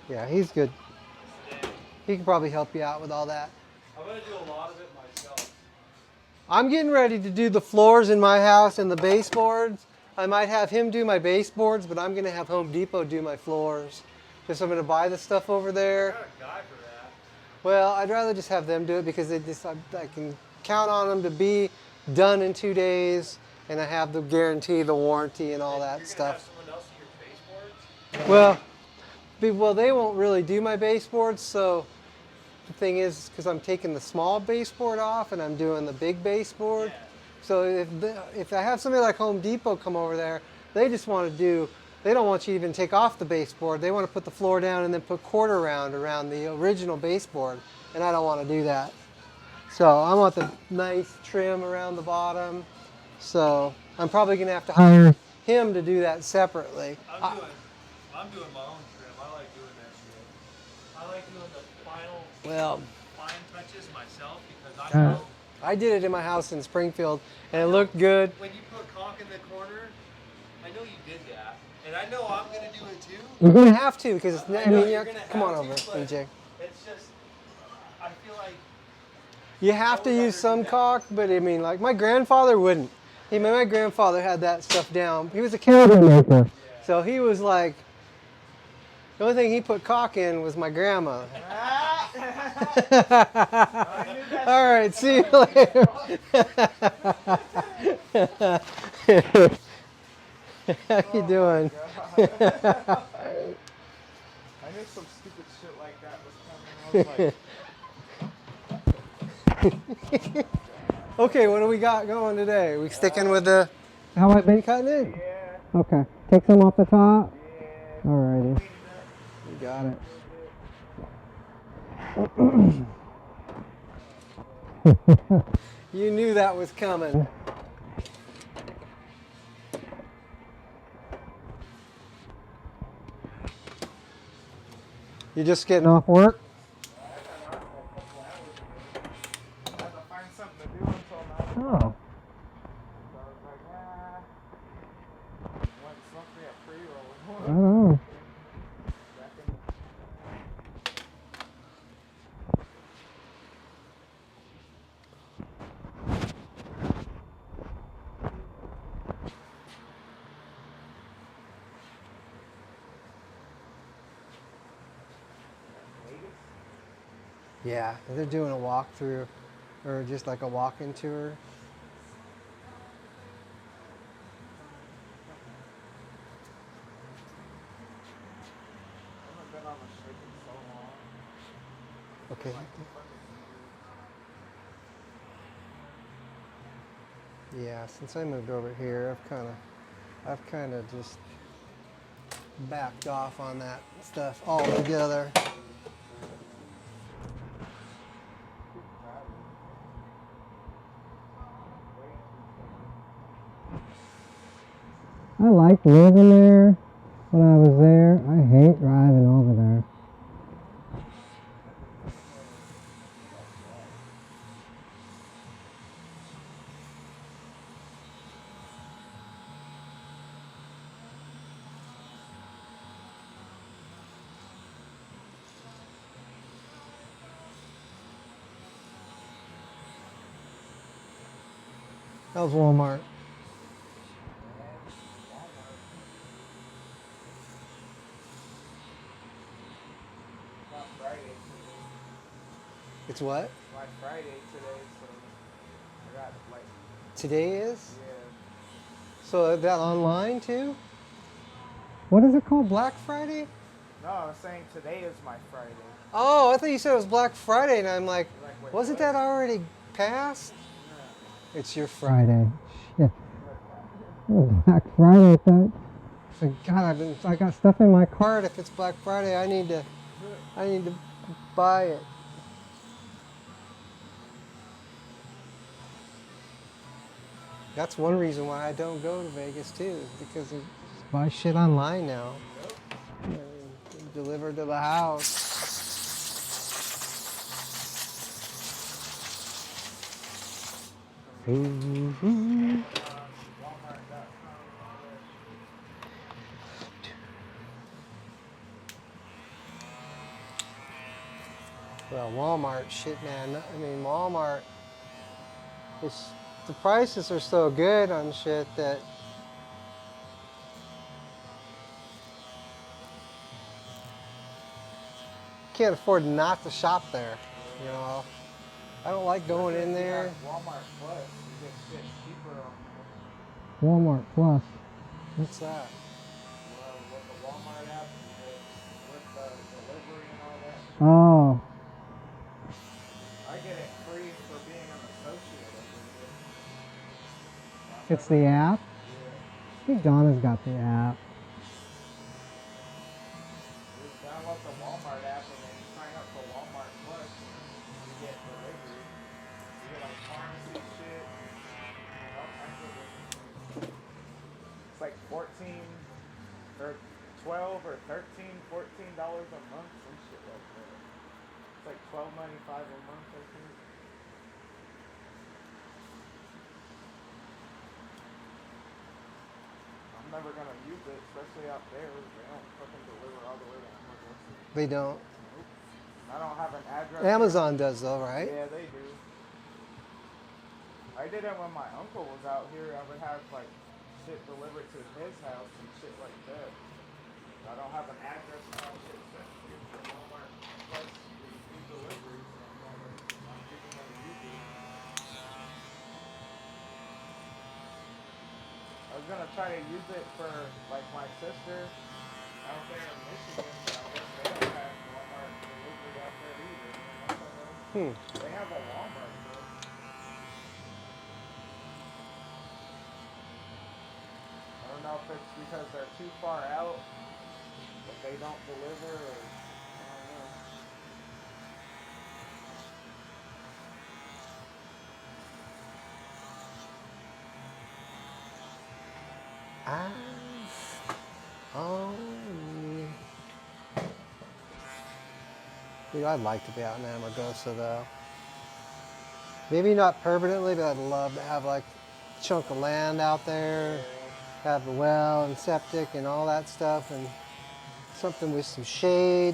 Yeah, he's good. He can probably help you out with all that. I'm gonna do a lot of it myself. I'm getting ready to do the floors in my house and the baseboards. I might have him do my baseboards, but I'm gonna have Home Depot do my floors. Just I'm gonna buy the stuff over I there. got a guy for that. Well, I'd rather just have them do it because I can count on them to be done in 2 days, and I have the guarantee, the warranty, and all that You're gonna have stuff. someone else do your baseboards? Well, they won't really do my baseboards, so the thing is, because I'm taking the small baseboard off and I'm doing the big baseboard. Yeah. So if I have somebody like Home Depot come over there, they just want to do, they don't want you to even take off the baseboard. They want to put the floor down and then put quarter round around the original baseboard, and I don't want to do that. So I want the nice trim around the bottom. So I'm probably going to have to hire him to do that separately. I'm doing my own trim. I like doing that shit. I like doing the final fine touches myself because I know I did it in my house in Springfield, and it looked good. when you put caulk in the corner, I know you did that, and I know I'm gonna do it too. You're going to have to, because I know you're yeah, gonna come on have over, to, but EJ. It's just, I feel like You have to use some caulk, but I mean, like my grandfather wouldn't. My grandfather had that stuff down. He was a cabinet maker, so he was like, the only thing he put caulk in was my grandma. All right, see you later. How you doing? I knew some stupid shit like that was coming. I was like, Okay, what do we got going today? We sticking with the how I've been cutting it? yeah, Okay, take some off the top. yeah. Alrighty, you got it. You knew that was coming. You just getting off work? I had to find something to do until now. Oh. So I was like, want something at pre-roll. I don't know. Yeah, they're doing a walkthrough or just like a walk-in tour. I haven't been on the strip in so long. Okay. Yeah, since I moved over here, I've kind of just backed off on that stuff altogether. I liked living there when I was there. I hate driving over there. That was Walmart. Black Friday today. It's what? Black Friday today, so I got like, Today is? yeah. So that online too? What is it called? Black Friday? No, I was saying today is my Friday. Oh, I thought you said it was Black Friday, and I'm like, Like, wait, wasn't what? that already passed? Yeah. It's your Friday. Yeah. Oh, Black Friday. God, I got stuff in my cart. If it's Black Friday, I need to buy it. That's one reason why I don't go to Vegas too, because I buy shit online now. Delivered to the house. Mm-hmm. Well, Walmart, shit, man. I mean, Walmart, it's, the prices are so good on shit that you can't afford not to shop there. You know, I don't like going in there. Walmart Plus, you get shit cheaper on there. Walmart Plus. What's that? Well, with the Walmart app, with the delivery and all that. Oh, I get it free for being an associate with it. it's the app? Yeah. I think Donna's got the app. Just download the Walmart app and then sign up for Walmart Plus. You get delivery. You get like pharmacy shit and all kinds of different. It's like 14 or 12 or 13, $14 a month, some shit like that. It's like $12.95 a month, I think. I'm never gonna use it, especially out there. They don't fucking deliver all the way to Amazon. They don't. Nope. I don't have an address. Amazon does though, right? Yeah, they do. I did it when my uncle was out here. I would have like shit delivered to his house and shit like that. I don't have an address and all shit set here for Walmart Plus free delivery, so I'm not even gonna use it. I was gonna try to use it for like my sister out there in Michigan, but I guess they don't have Walmart delivery out there either. They have a Walmart though. I don't know if it's because they're too far out that they don't deliver, or I don't know. Dude, I'd like to be out in Amargosa though. Maybe not permanently, but I'd love to have like a chunk of land out there, have a well and septic and all that stuff, and something with some shade,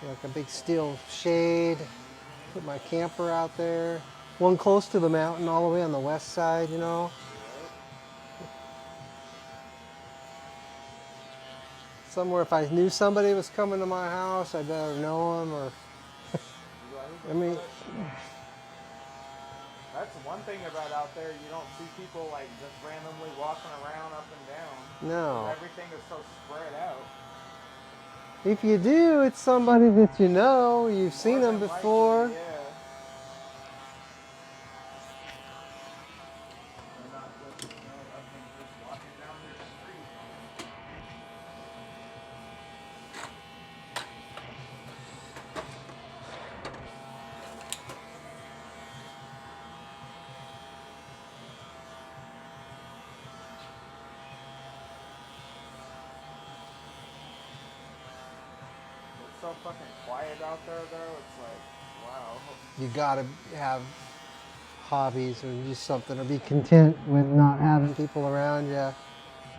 like a big steel shade. Put my camper out there. One close to the mountain all the way on the west side, you know. Somewhere, if I knew somebody was coming to my house, I better know them, or, I mean, That's one thing about out there. You don't see people like just randomly walking around up and down. no. Everything is so spread out. If you do, it's somebody that you know, you've seen More them than before. likely, yeah. They're not just, up and just walking down their street. It's so fucking quiet out there, though. It's like, wow. You gotta have hobbies or do something, or be content with not having people around you.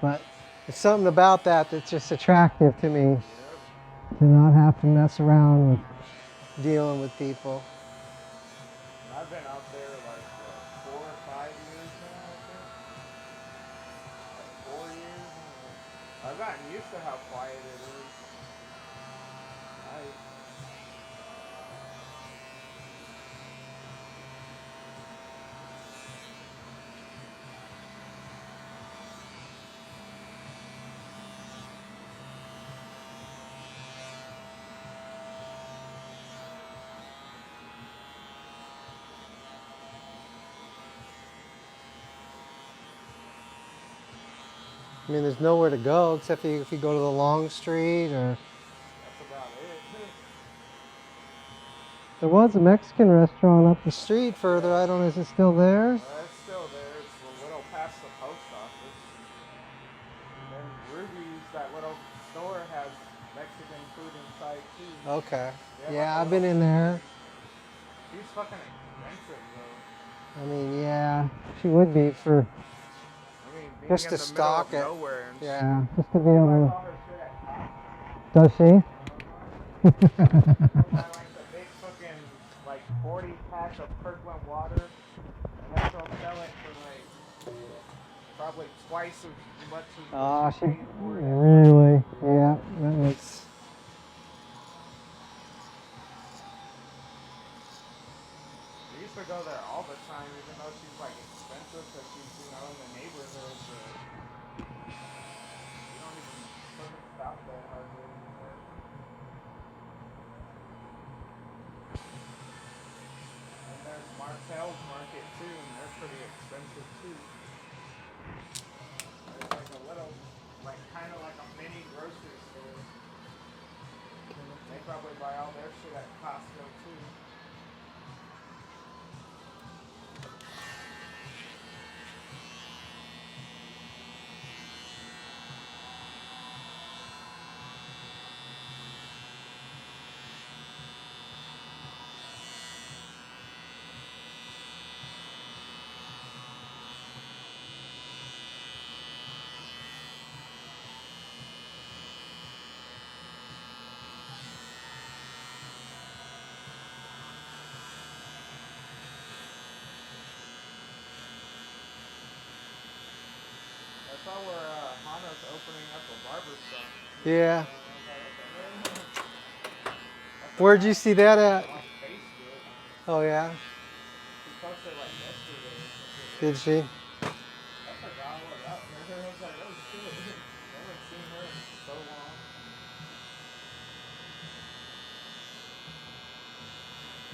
But it's something about that that's just attractive to me, Yep. to not have to mess around with dealing with people. I've been out there like, what, 4 or 5 years now, I think. Like 4 years. I've gotten used to how quiet it is. Nice. I mean, there's nowhere to go except if you go to the long street, or That's about it. there was a Mexican restaurant up the street further. I don't know, is it still there? It's still there. It's a little past the post office. And then Ruby's, that little store, has Mexican food inside too. Okay. Yeah, Yeah, like I've been in there. She's fucking expensive though. I mean, yeah, she would be for, I mean, being just in to the stock middle it. of nowhere and Yeah, just to be I able buy to. all her shit at Costco. Does she? I like the big fucking pack of Kirkland water, and then they'll sell it for like probably twice as much as Oh, what she you paid for it. really? Yeah, that makes. We used to go there all the time, even though she's like expensive because she's, you know, in the neighborhood, but we don't even stop there hardly anymore. And there's Martell's Market too, and they're pretty expensive too. There's like a little, like kind of like a mini grocery store. They probably buy all their shit at Costco too. I saw where Hana's opening up a barber shop. Yeah. I was like, what the hell? Where'd you see that at? On Facebook. Oh yeah. She posted like yesterday or something. Did she? I forgot all about her. I was like, oh shit. I haven't seen her in so long.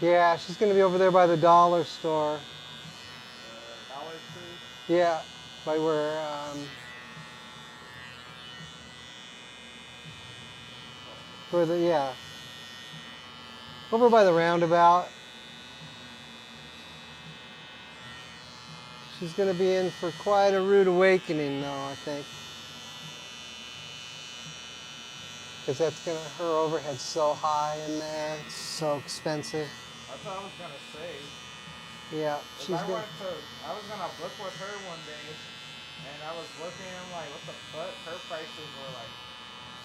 Yeah, she's gonna be over there by the dollar store. Dollar Tree. Yeah, by where. Where the yeah. Over by the roundabout. She's gonna be in for quite a rude awakening, though, I think. Because that's gonna, her overhead's so high in there, it's so expensive. That's what I was gonna say. Yeah, she's I gonna. I was gonna book with her one day, and I was looking, I'm like, what the fuck? Her prices were like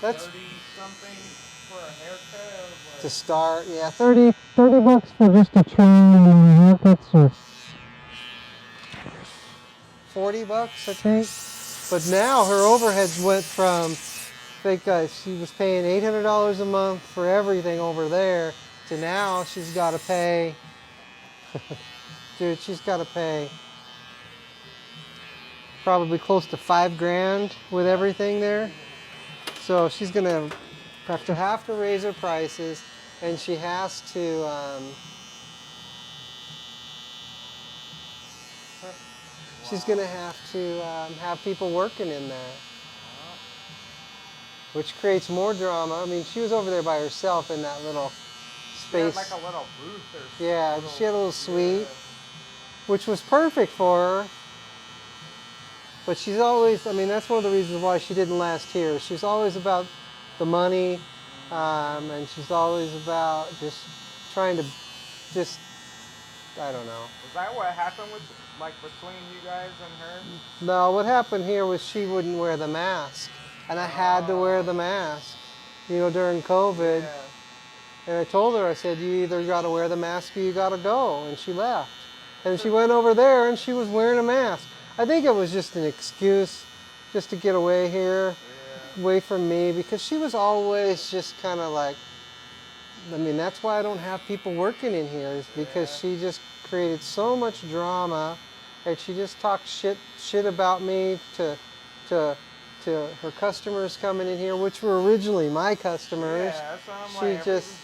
That's 30 something for a haircut. I was like, to start, yeah, 30 bucks for just a trim and haircuts, or 40 bucks, I think. But now her overheads went from, I think she was paying $800 a month for everything over there, to now she's got to pay, dude, she's got to pay probably close to $5,000 with everything there. So she's gonna have to raise her prices, and she has to. She's gonna have to have people working in there, which creates more drama. I mean, she was over there by herself in that little space. she had like a little booth or something. Yeah, she had a little suite, which was perfect for her. But she's always, I mean, that's one of the reasons why she didn't last here. She's always about the money, and she's always about just trying to, just, I don't know. Is that what happened with, like, between you guys and her? No, what happened here was she wouldn't wear the mask, and I had to wear the mask, you know, during COVID. Yeah. And I told her, I said, you either got to wear the mask or you got to go. And she left. And she went over there and she was wearing a mask. I think it was just an excuse just to get away here, away from me, because she was always just kind of like, I mean, that's why I don't have people working in here, is because she just created so much drama, and she just talked shit about me to her customers coming in here, which were originally my customers. Yeah, that's what I'm She like, just,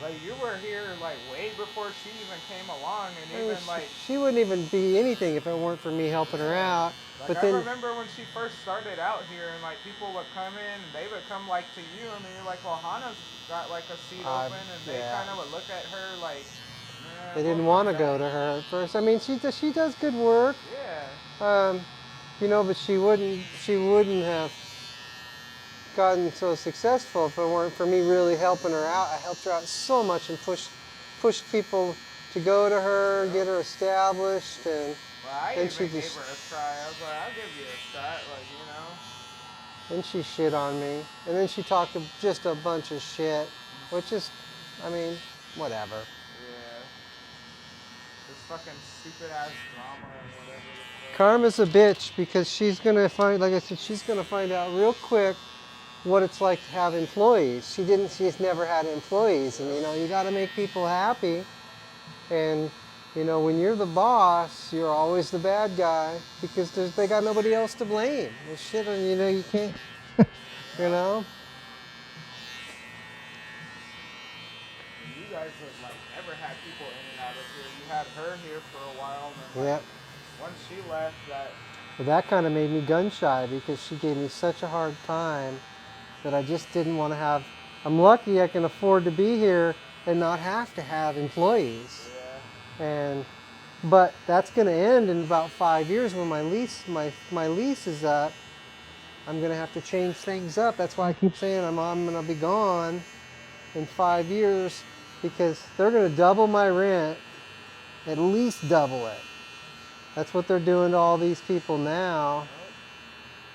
like, you were here like way before she even came along, and I mean, even like she wouldn't even be anything if it weren't for me helping her out. Like, But I then, remember when she first started out here, and like people would come in, and they would come like to you, and you're like, well, Hana's got like a seat open, and they kind of would look at her like, they didn't want to go to her at first. I mean, she does good work. Yeah. You know, but she wouldn't have gotten so successful if it weren't for me really helping her out. I helped her out so much and pushed people to go to her, get her established, and Well, I then even she gave just, her a try. I was like, I'll give you a shot, like, you know. then she shit on me, and then she talked just a bunch of shit, which is, I mean, whatever. Yeah. fucking stupid ass drama or whatever the fuck. Karma's a bitch because she's gonna find, like I said, she's gonna find out real quick what it's like to have employees. She's never had employees, and you know, you got to make people happy. And you know, when you're the boss, you're always the bad guy because they got nobody else to blame. Well, shit, and you know, you can't, you know. You guys have like never had people in and out of here. You had her here for a while, and then Yep. once she left, But that kind of made me gun shy because she gave me such a hard time that I just didn't want to have. I'm lucky I can afford to be here and not have to have employees. yeah. But that's going to end in about 5 years when my lease is up. I'm going to have to change things up. That's why I keep saying I'm going to be gone in 5 years because they're going to double my rent, at least double it. That's what they're doing to all these people now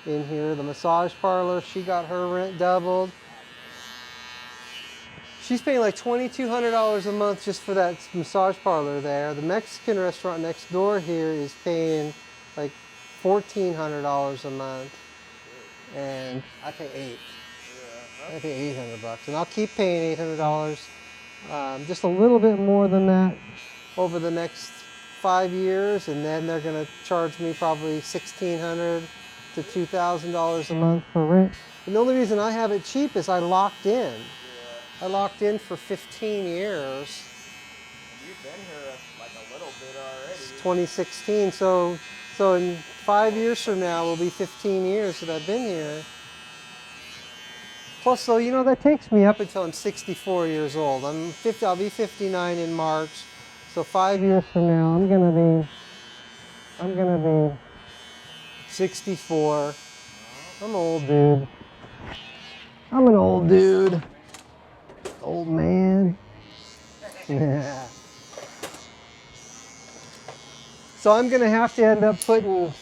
in here. The massage parlor, she got her rent doubled. She's paying like $2,200 a month just for that massage parlor there. The Mexican restaurant next door here is paying like $1,400 a month. And I pay I pay $800, and I'll keep paying $800, just a little bit more than that over the next 5 years, and then they're going to charge me probably $1,600 to $2,000 a month for rent. And the only reason I have it cheap is I locked in. I locked in for 15 years. You've been here like a little bit already. It's 2016, so in 5 years from now will be 15 years that I've been here. Plus, though, you know, that takes me up until I'm 64 years old. I'll be 59 in March. So 5 years from now, I'm gonna be 64. I'm an old dude. I'm an old dude. Old man. Yeah. So I'm gonna have to end up putting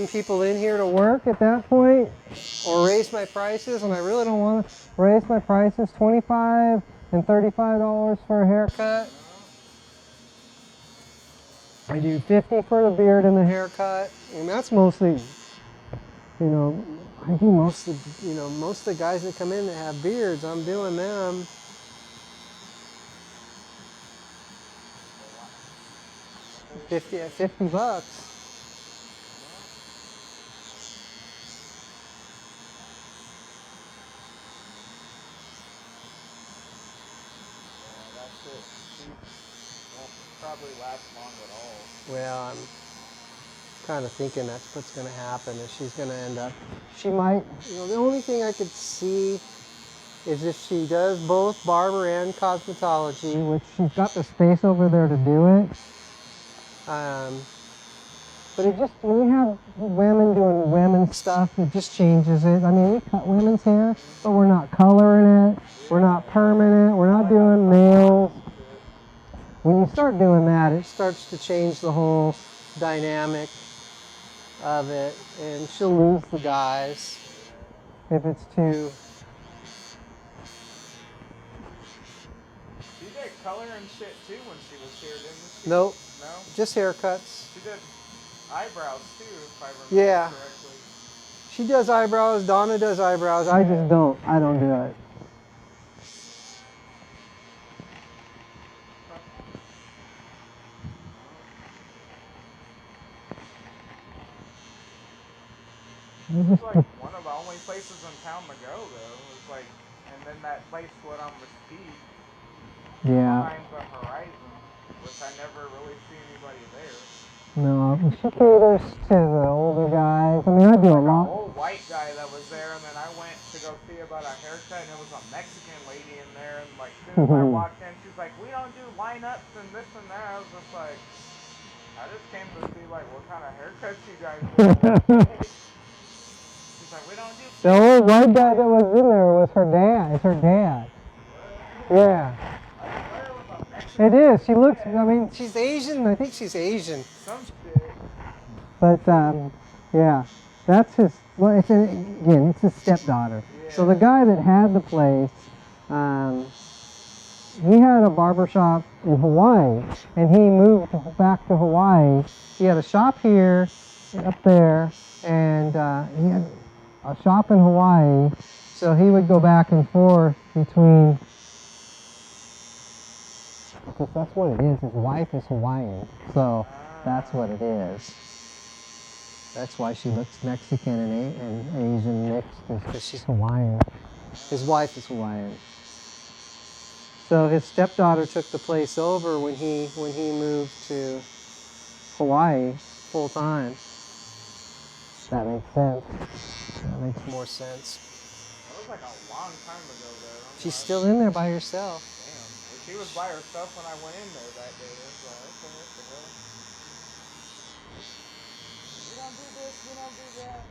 people in here to work at that point, or raise my prices, and I really don't want to raise my prices. $25 and $35 for a haircut. I do $50 for the beard and the haircut, and that's mostly, you know, I do most of the guys that come in that have beards, I'm doing them. $50. That's it. She won't probably last long at all. Well, I'm kind of thinking that's what's going to happen. Is she's going to end up. She might. You know, the only thing I could see is if she does both barber and cosmetology, which she's got the space over there to do it. But it just, when you have women doing women's stuff, it just changes it. I mean, we cut women's hair, but we're not coloring it. We're not permanent. We're not doing nails. When you start doing that, it starts to change the whole dynamic of it, and she'll lose the guys if it's too. She did color and shit too when she was here, didn't she? Nope. No? Just haircuts. She did eyebrows too, if I remember Yeah. correctly. She does eyebrows. Donna does eyebrows. I just don't. I don't do it. It was like one of the only places in town to go though. It was like, and then that place what on Mesquite Yeah. behind the Horizon, which I never really see anybody there. No, she caters to the older guys. I mean, I do a An lot. old white guy that was there, and then I went to go see about a haircut, and it was a Mexican lady in there, and like as soon as I walked in, she's like, "We don't do lineups and this and that." I was just like, I just came to see like what kind of haircuts you guys do. She's like, "We don't do." The old white guy that was in there was her dad. It's her dad. Yeah. It is. She looks, I mean, she's Asian. I think she's Asian. Some shit. But, yeah, that's his, well, it's his stepdaughter. Yeah. So the guy that had the place, he had a barber shop in Hawaii, and he moved back to Hawaii. He had a shop here, up there, and he had a shop in Hawaii. So he would go back and forth between. Because that's what it is. His wife is Hawaiian, so that's what it is. That's why she looks Mexican and Asian mixed, is because she's Hawaiian. His wife is Hawaiian. So his stepdaughter took the place over when he moved to Hawaii full time. That makes sense. That makes more sense. That was like a long time ago though. She's still in there by herself. Damn. She was by herself when I went in there that day. It was like, okay, what the hell? We don't do this, we don't do that.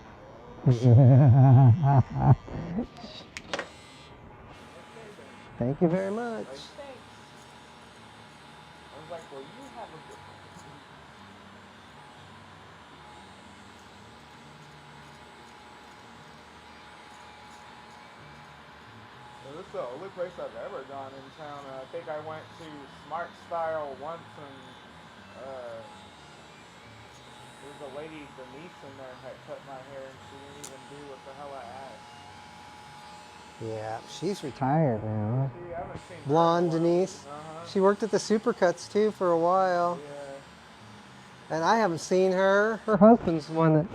Thank you very much. Like, thanks. I was like, well, you have a good one. This is the only place I've ever gone in town. I think I went to Smart Style once, and there was a lady, Denise, in there had cut my hair, and she didn't even do what the hell I asked. Yeah, she's retired now. See, I haven't seen her Blonde in a while. Denise. She worked at the Supercuts too for a while. Yeah. And I haven't seen her. Her husband's the one that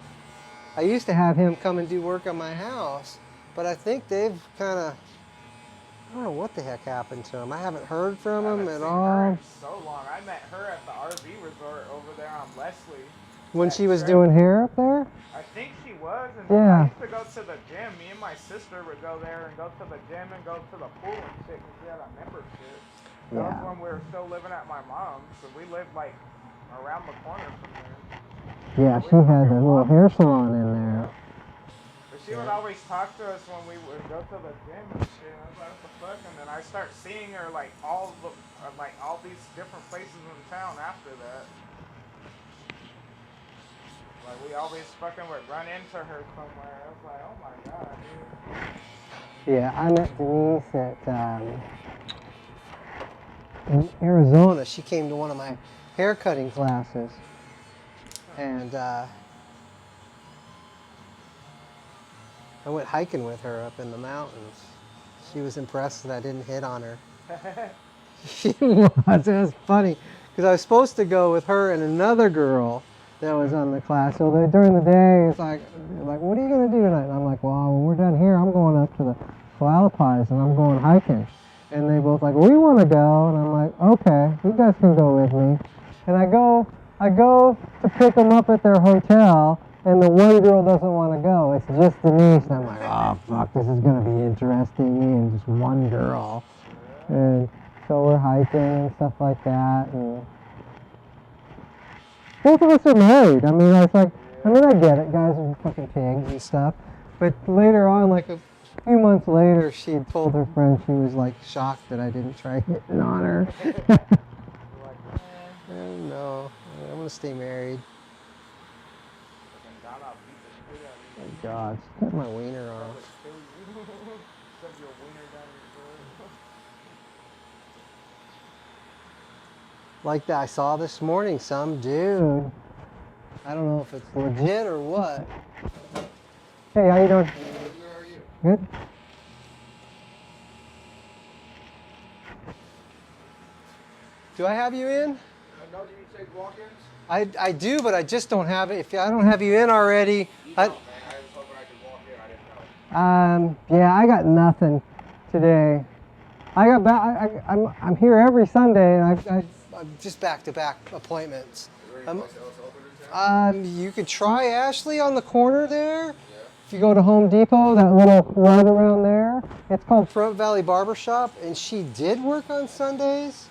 I used to have him come and do work on my house. But I think they've kind of, I don't know what the heck happened to him. I haven't heard from him at Her all. in so long. I met her at the RV resort over there on Leslie. When That she was trip. doing hair up there? I think she was, and Yeah. I used to go to the gym. Me and my sister would go there and go to the gym and go to the pool and shit, because we had a membership. That Yeah. was when we were still living at my mom's, so we lived like around the corner from there. Yeah, she had the little hair salon in there. But she would always talk to us when we would go to the gym and shit. I was like, what the fuck? And then I start seeing her like all these different places in town after that. Like we always fucking would run into her somewhere. I was like, oh my god, dude. Yeah, I met Denise at in Arizona. She came to one of my hair cutting classes. And I went hiking with her up in the mountains. She was impressed that I didn't hit on her. She was. It was funny because I was supposed to go with her and another girl that was on the class. So during the day, it's like, what are you gonna do tonight? And I'm like, well, when we're done here, I'm going up to the Hualapai and I'm going hiking. And they both like, we want to go. And I'm like, okay, you guys can go with me. And I go to pick them up at their hotel, and the one girl doesn't want to go. It's just Denise. And I'm like, oh fuck, this is gonna be interesting. Me and just one girl. And so we're hiking and stuff like that. And both of us are married. I mean, I get it. Guys are fucking pigs and stuff. But later on, like a few months later, she had told her friend she was like shocked that I didn't try hitting on her. No, I'm gonna stay married. Oh God, cut my wiener off. Like that I saw this morning, some dude. I don't know if it's legit or what. Hey, how you doing? How are you? Good. Do I have you in? No, do you take walk-ins? I do, but I just don't have it. If I don't have you in already, You don't, man. I was hoping I could walk in. I didn't know. yeah, I got nothing today. I'm here every Sunday, and I'm just back-to-back appointments. Is there anything else open in town? You could try Ashley on the corner there. Yeah. If you go to Home Depot, that little right around there, it's called Front Valley Barber Shop, and she did work on Sundays.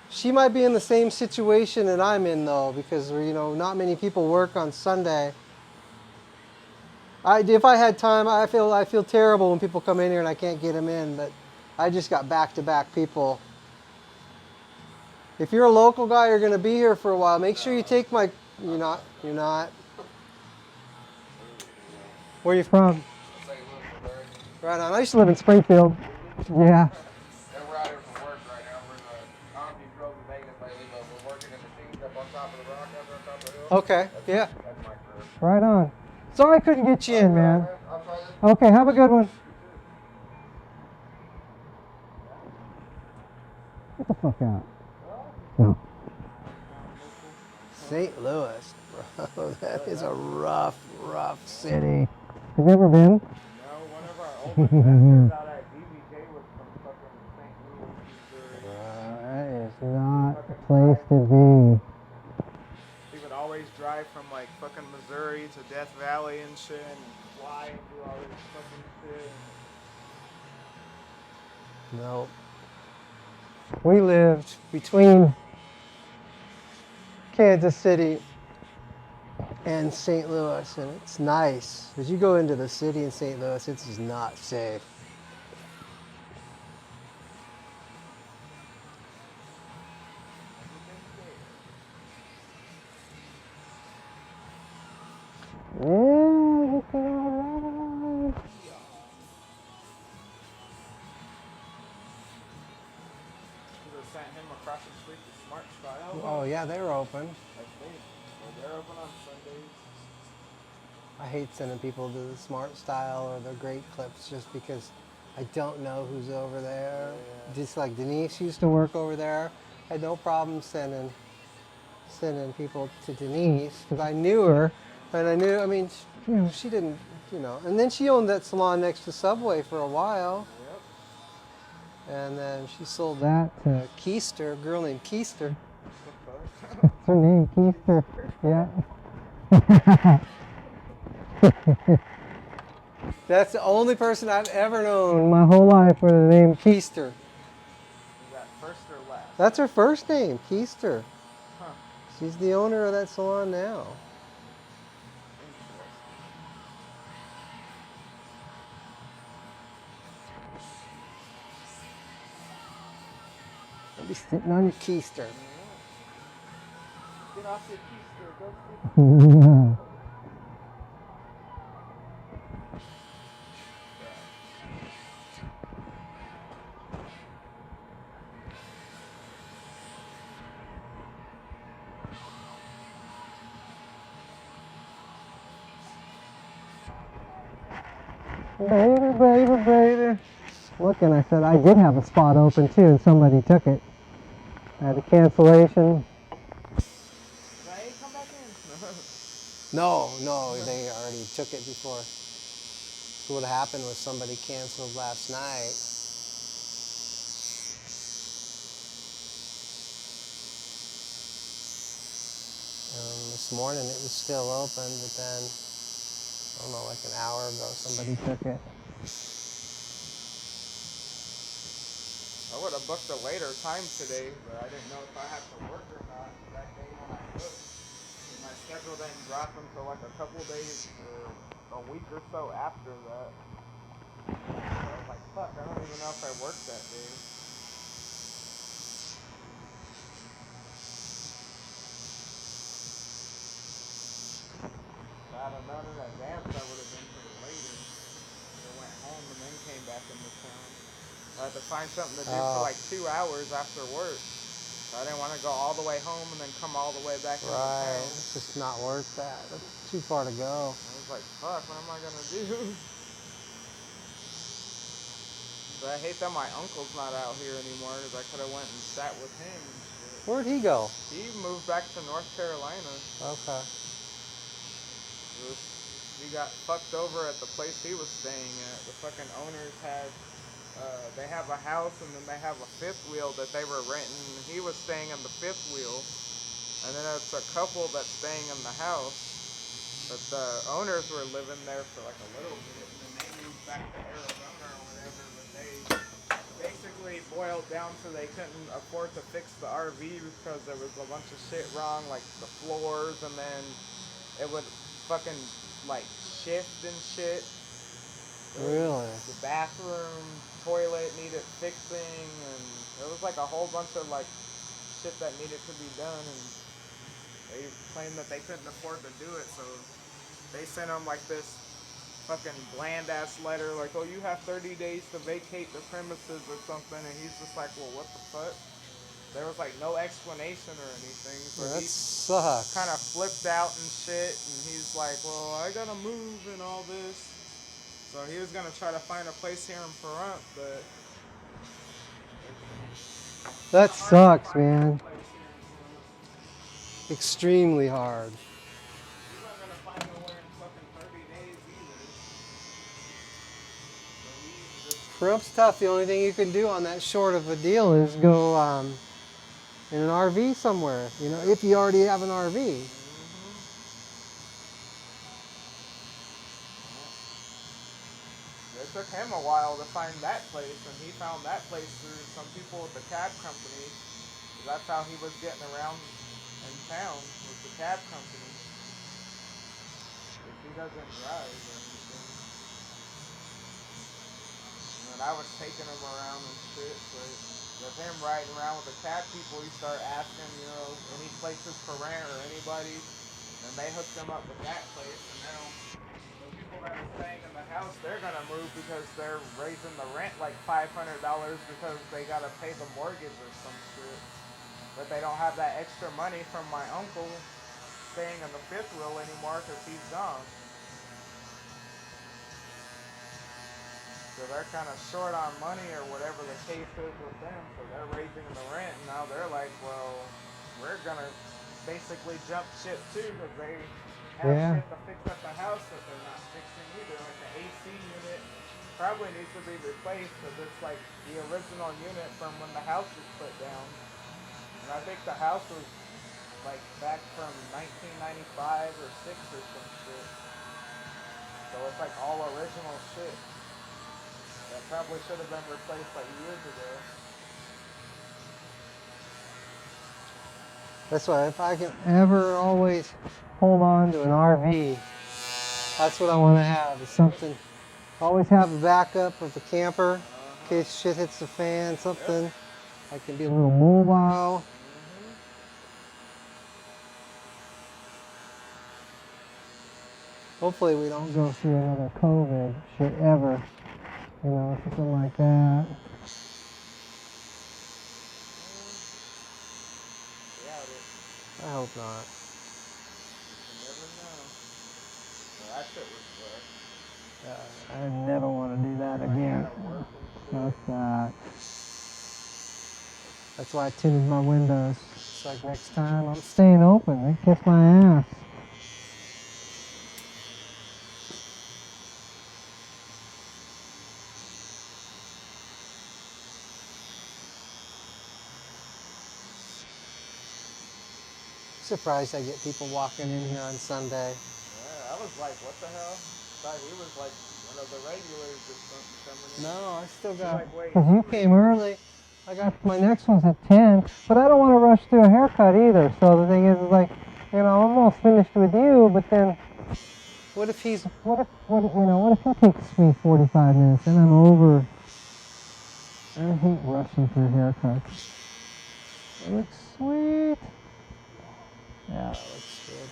She might be in the same situation that I'm in though, because not many people work on Sunday. If I had time, I feel terrible when people come in here and I can't get them in, but I just got back-to-back people. If you're a local guy, you're going to be here for a while. Make sure you take my. You're not. Where are you from? Right on. I used to live in Springfield. Yeah. And we're out here from Okay, yeah. That's my curve. Right on. Sorry I couldn't get you in, man. I'll try this. Okay, have a good one. Get the fuck out. No. St. Louis, bro. That is a rough city. Have you ever been? No, one of our oldest investors out at DBJ was from fucking St. Louis, Missouri. That is not a place to be. He would always drive from like fucking Missouri to Death Valley and shit and fly and do all this fucking shit. No. We lived between Kansas City and St. Louis, and it's nice. As you go into the city in St. Louis, it's just not safe. Yeah, looking alright. Should have sent him across the street to Smart Style. Oh yeah, they're open. I think. Well, they're open on Sundays. I hate sending people to the Smart Style or the Great Clips just because I don't know who's over there. Yeah. Just like Denise used to work over there. I had no problem sending people to Denise because I knew her, and I knew. I mean, she didn't. And then she owned that salon next to Subway for a while. Yep. And then she sold that to Keister, a girl named Keister. That's her name, Keister. Yeah. That's the only person I've ever known my whole life with the name Keister. Is that first or last? That's her first name, Keister. Huh. She's the owner of that salon now. Don't be sitting on your Keister. Get off your keister, go see. Baby. Looking, I said I did have a spot open too, and somebody took it. I had a cancellation. Hey, come back in. No, they already took it before. So what happened was somebody canceled last night. This morning it was still open, but then, I don't know, like an hour ago somebody took it. I would have booked a later time today, but I didn't know if I had to work or not that day when I booked. My schedule didn't drop until like a couple days or a week or so after that. So I was like, fuck, I don't even know if I worked that day. If I'd have known in advance, I would have been here later. I went home and then came back into town. I had to find something to do for like 2 hours after work. So I didn't want to go all the way home and then come all the way back into town. It's just not worth that. That's too far to go. I was like, fuck, what am I gonna do? But I hate that my uncle's not out here anymore because I could have went and sat with him and shit. Where'd he go? He moved back to North Carolina. Okay. He got fucked over at the place he was staying at. The fucking owners had, they have a house and then they have a fifth wheel that they were renting. He was staying in the fifth wheel. And then it's a couple that's staying in the house. But the owners were living there for like a little bit. And then they moved back to Arizona or whatever. But they basically boiled down to they couldn't afford to fix the RV because there was a bunch of shit wrong, like the floors, and then it would fucking like shift and shit. Really? The bathroom, toilet needed fixing, and it was like a whole bunch of like shit that needed to be done, and they claimed that they couldn't afford to do it, so they sent him like this fucking bland ass letter like, oh, you have 30 days to vacate the premises or something, and he's just like, well, what the fuck? There was like no explanation or anything. So That he sucks. kind of flipped out and shit. And he's like, well, I gotta move and all this. So he was gonna try to find a place here in Pahrump, but That it's hard to sucks, find a man. place here in Pahrump. Extremely hard. He's not gonna find nowhere in fucking 30 days either. So he just Pahrum's tough. The only thing you can do on that short of a deal is go in an RV somewhere. You know, if you already have an RV. It took him a while to find that place, and he found that place through some people with the cab company. 'Cause that's how he was getting around in town, with the cab company. If he doesn't drive or anything. And I was taking him around and shit, but with him riding around with the cab people, he started asking, you know, any places for rent or anybody, and they hooked him up with that place, and now the people that are staying in the house, they're gonna move because they're raising the rent like $500 because they gotta pay the mortgage or some shit. But they don't have that extra money from my uncle staying in the fifth wheel anymore because he's gone. So they're kind of short on money or whatever the case is with them. So they're raising the rent, and now they're like, well, we're gonna basically jump ship too because they have Yeah. shit to fix at the house that they're not fixing either. Like the AC unit probably needs to be replaced because it's like the original unit from when the house was put down. And I think the house was like back from 1995 or 6 or some shit. So it's like all original shit. That probably should have been replaced like years ago. That's why if I can ever always hold on to an RV, that's what I want to have. Is something. Always have a backup of the camper in case shit hits the fan. Something. I can be a little mobile. Hopefully we don't go through another COVID shit ever. You know, something like that. Doubt it. I hope not. You never know. Well, that shit was rough. I never want to do that again. Fuck that. That's why I tinted my windows. It's like next time I'm staying open. They kiss my ass. Surprised I get people walking in here on Sunday. Yeah, I was like, what the hell? Thought he was like one of the regulars or something coming in. No, I still got. Like, wait. Because you came early. I got my next one's at 10, but I don't want to rush through a haircut either. So the thing is like, you know, I'm almost finished with you, but then what if he takes me 45 minutes and I'm over? I hate rushing through haircuts. It looks sweet. Yeah, that looks good.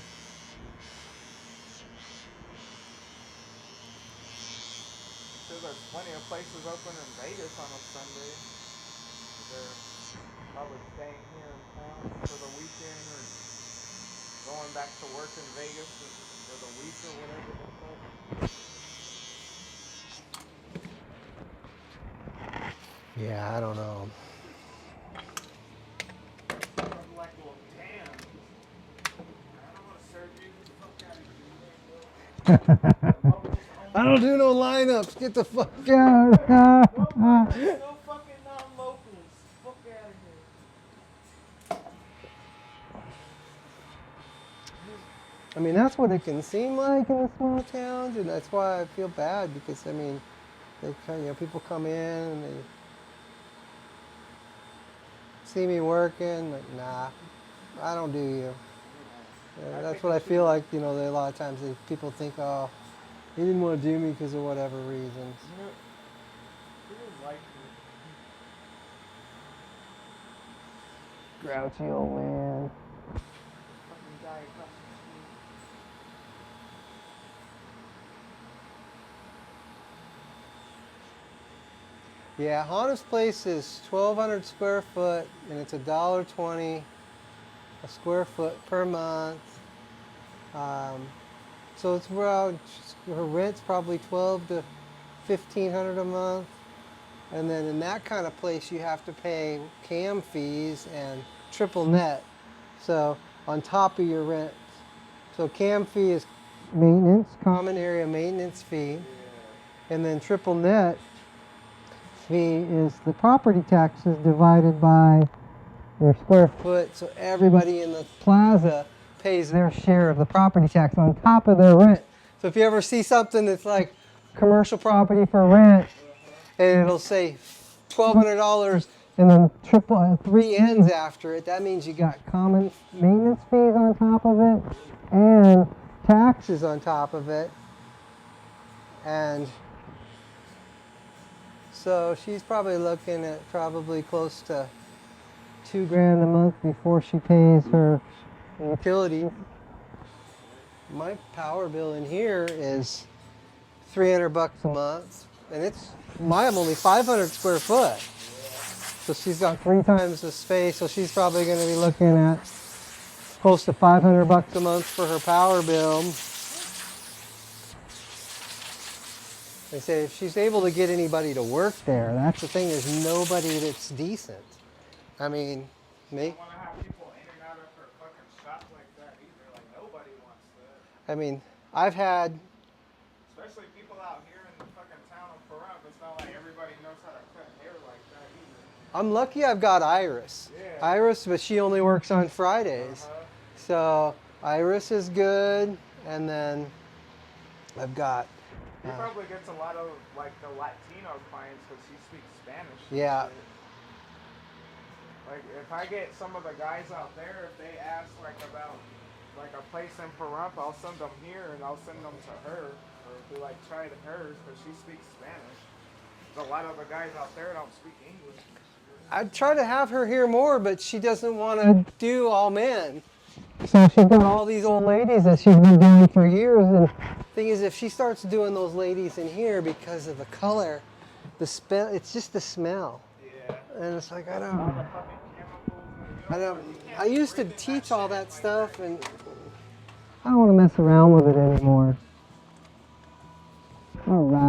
Sure, there's plenty of places open in Vegas on a Sunday. They're probably staying here in town for the weekend or going back to work in Vegas for the week or whatever the fuck. Yeah, I don't know. I'm like, well, damn. I don't want to serve you. Get the fuck out of here. I don't do no lineups. Get the fuck out. There's no fucking non-locals. Fuck out of here. I mean, that's what it can seem like in the small towns, and that's why I feel bad because I mean, they kind, you know, people come in and they see me working. Like, nah, I don't do you. That's what I feel like. You know, a lot of times people think, oh, he didn't want to do me because of whatever reasons. He didn't like me. Grouchy old man. Fucking guy across the street. Yeah, Hana's place is 1,200 square foot, and it's $1.20 a square foot per month. So it's around, her rent's probably 12 to 1,500 a month. And then in that kind of place, you have to pay cam fees and triple net. So on top of your rent. So cam fee is maintenance, common area maintenance fee. And then triple net fee is the property taxes divided by your square foot. So everybody in the plaza pays their share of the property tax on top of their rent. So if you ever see something that's like commercial property for rent, and it'll say $1,200 and then triple 3 ends after it, that means you got common maintenance fees on top of it and taxes on top of it. And so she's probably looking at probably close to $2,000 a month before she pays her utility. My power bill in here is $300 a month, and I'm only 500 square foot. So she's got 3 times the space, so she's probably going to be looking at close to $500 a month for her power bill. They say if she's able to get anybody to work there, that's the thing, there's nobody that's decent. I mean, me. I don't want to have people in and out of her fucking shop like that either. Like, nobody wants that. I mean, I've had, Especially people out here in the fucking town of Pahrump. It's not like everybody knows how to cut hair like that either. I'm lucky I've got Iris. Yeah. Iris, but she only works on Fridays. So Iris is good, and then I've got. He probably gets a lot of like the Latino clients because he speaks Spanish. and Yeah. shit. Like if I get some of the guys out there, if they ask like about like a place in Pahrump, I'll send them here and I'll send them to her or to like try to hers because she speaks Spanish. A lot of the guys out there don't speak English. I'd try to have her here more, but she doesn't want to do all men. So she's got all these old ladies that she's been doing for years. And the thing is, if she starts doing those ladies in here because of the color, it's just the smell. Yeah. And it's like, I used to teach all that stuff, and I don't want to mess around with it anymore. All right.